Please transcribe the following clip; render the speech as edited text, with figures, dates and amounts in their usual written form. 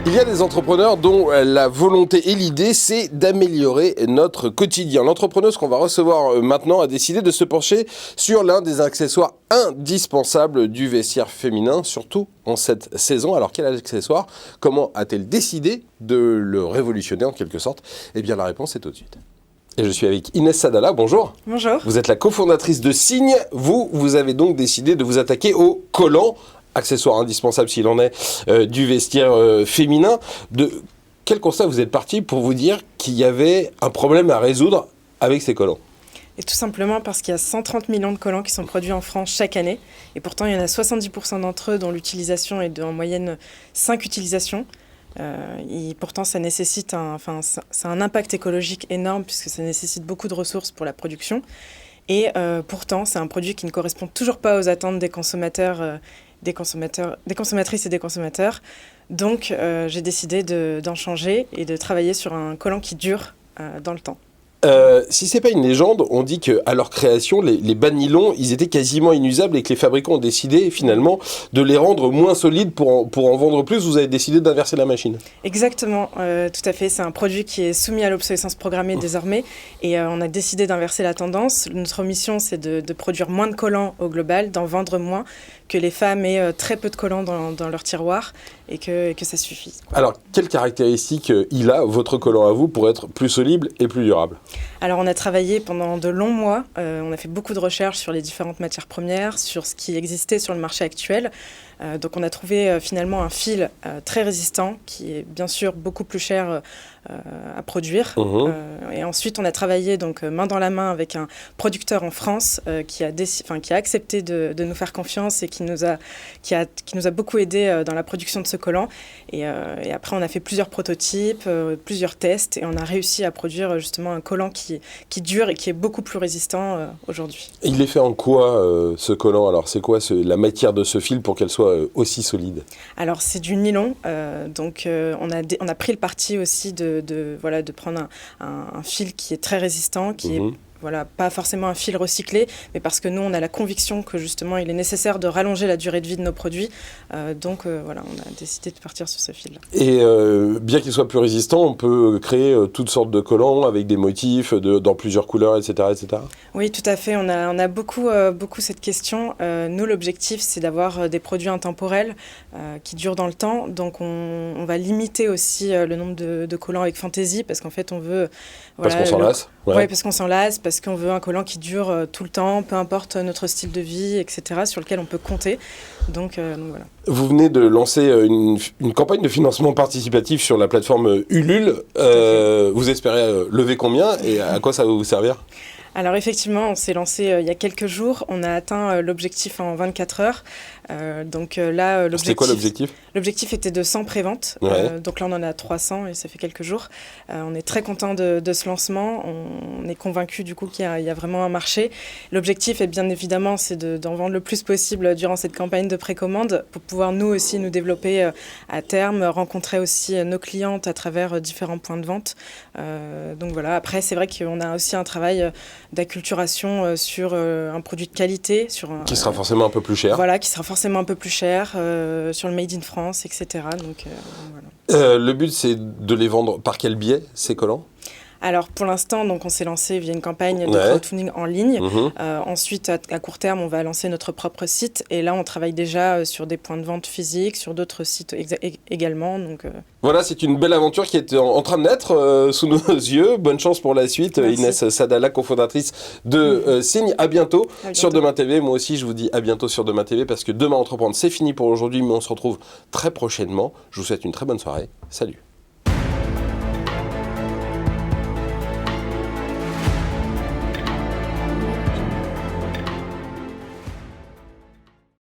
Il y a des entrepreneurs dont la volonté et l'idée, c'est d'améliorer notre quotidien. L'entrepreneuse qu'on va recevoir maintenant a décidé de se pencher sur l'un des accessoires indispensables du vestiaire féminin, surtout en cette saison. Alors quel accessoire? Comment a-t-elle décidé de le révolutionner en quelque sorte? Eh bien la réponse est tout de suite. Et je suis avec Inès Sadala, bonjour. Bonjour. Vous êtes la cofondatrice de Signe. Vous avez donc décidé de vous attaquer au collant, accessoire indispensable s'il en est, du vestiaire féminin. De quel constat vous êtes parti pour vous dire qu'il y avait un problème à résoudre avec ces collants? Et tout simplement parce qu'il y a 130 millions de collants qui sont produits en France chaque année. Et pourtant, il y en a 70% d'entre eux dont l'utilisation est en moyenne 5 utilisations. Et pourtant, ça nécessite c'est un impact écologique énorme puisque ça nécessite beaucoup de ressources pour la production. Et pourtant, c'est un produit qui ne correspond toujours pas aux attentes des consommateurs, des consommatrices et des consommateurs. Donc, j'ai décidé d'en changer et de travailler sur un collant qui dure dans le temps. Si c'est pas une légende, on dit qu'à leur création, les bas de nylon, ils étaient quasiment inusables et que les fabricants ont décidé finalement de les rendre moins solides pour en vendre plus. Vous avez décidé d'inverser la machine. Exactement, tout à fait. C'est un produit qui est soumis à l'obsolescence programmée désormais et on a décidé d'inverser la tendance. Notre mission, c'est de produire moins de collants au global, d'en vendre moins, que les femmes aient très peu de collants dans leur tiroir et que ça suffise. Alors, quelles caractéristiques il a, votre collant à vous, pour être plus solide et plus durable? Alors, on a travaillé pendant de longs mois. On a fait beaucoup de recherches sur les différentes matières premières, sur ce qui existait sur le marché actuel. Donc, on a trouvé finalement un fil très résistant qui est bien sûr beaucoup plus cher à produire. Et ensuite, on a travaillé donc main dans la main avec un producteur en France qui a accepté de nous faire confiance et qui nous a beaucoup aidé dans la production de ce collant. Et après, on a fait plusieurs prototypes, plusieurs tests et on a réussi à produire justement un collant qui dure et qui est beaucoup plus résistant aujourd'hui. Il est fait en quoi ce collant? Alors, c'est quoi la matière de ce fil pour qu'elle soit aussi solide? Alors, c'est du nylon. Donc, on a pris le parti aussi de prendre un fil qui est très résistant, qui est pas forcément un fil recyclé, mais parce que nous, on a la conviction que justement, il est nécessaire de rallonger la durée de vie de nos produits. Donc, on a décidé de partir sur ce fil-là. Et bien qu'il soit plus résistant, on peut créer toutes sortes de collants avec des motifs dans plusieurs couleurs, etc., etc. Oui, tout à fait. On a beaucoup cette question. Nous, l'objectif, c'est d'avoir des produits intemporels qui durent dans le temps. Donc, on va limiter aussi le nombre de collants avec fantaisie, parce qu'en fait, on veut... Parce qu'on s'en lasse. Oui, parce qu'on s'en lasse, parce qu'on veut un collant qui dure tout le temps, peu importe notre style de vie, etc., sur lequel on peut compter. Donc voilà. Vous venez de lancer une campagne de financement participatif sur la plateforme Ulule. Vous espérez lever combien et à quoi ça va vous servir? Alors effectivement, on s'est lancé il y a quelques jours. On a atteint l'objectif en 24 heures. L'objectif... C'était quoi l'objectif? L'objectif était de 100 préventes. Donc là, on en a 300 et ça fait quelques jours. On est très content de ce lancement. On est convaincu du coup qu'il y a vraiment un marché. L'objectif, est bien évidemment, c'est d'en vendre le plus possible durant cette campagne de précommande pour pouvoir nous aussi nous développer à terme, rencontrer aussi nos clientes à travers différents points de vente. Donc voilà. Après, c'est vrai qu'on a aussi un travail d'acculturation sur un produit de qualité. Qui sera forcément un peu plus cher. Voilà, qui sera forcément un peu plus cher, sur le Made in France, etc. Donc, voilà. Le but, c'est de les vendre par quel biais, ces collants? Alors pour l'instant, donc on s'est lancé via une campagne de crowdfunding en ligne. Ensuite, à court terme, on va lancer notre propre site. Et là, on travaille déjà sur des points de vente physiques, sur d'autres sites également. Donc, Voilà, c'est une belle aventure qui est en train de naître sous nos yeux. Bonne chance pour la suite. Merci. Inès Sadala, cofondatrice de Signe. À bientôt sur Demain TV. Moi aussi, je vous dis à bientôt sur Demain TV parce que Demain Entreprendre, c'est fini pour aujourd'hui, mais on se retrouve très prochainement. Je vous souhaite une très bonne soirée. Salut.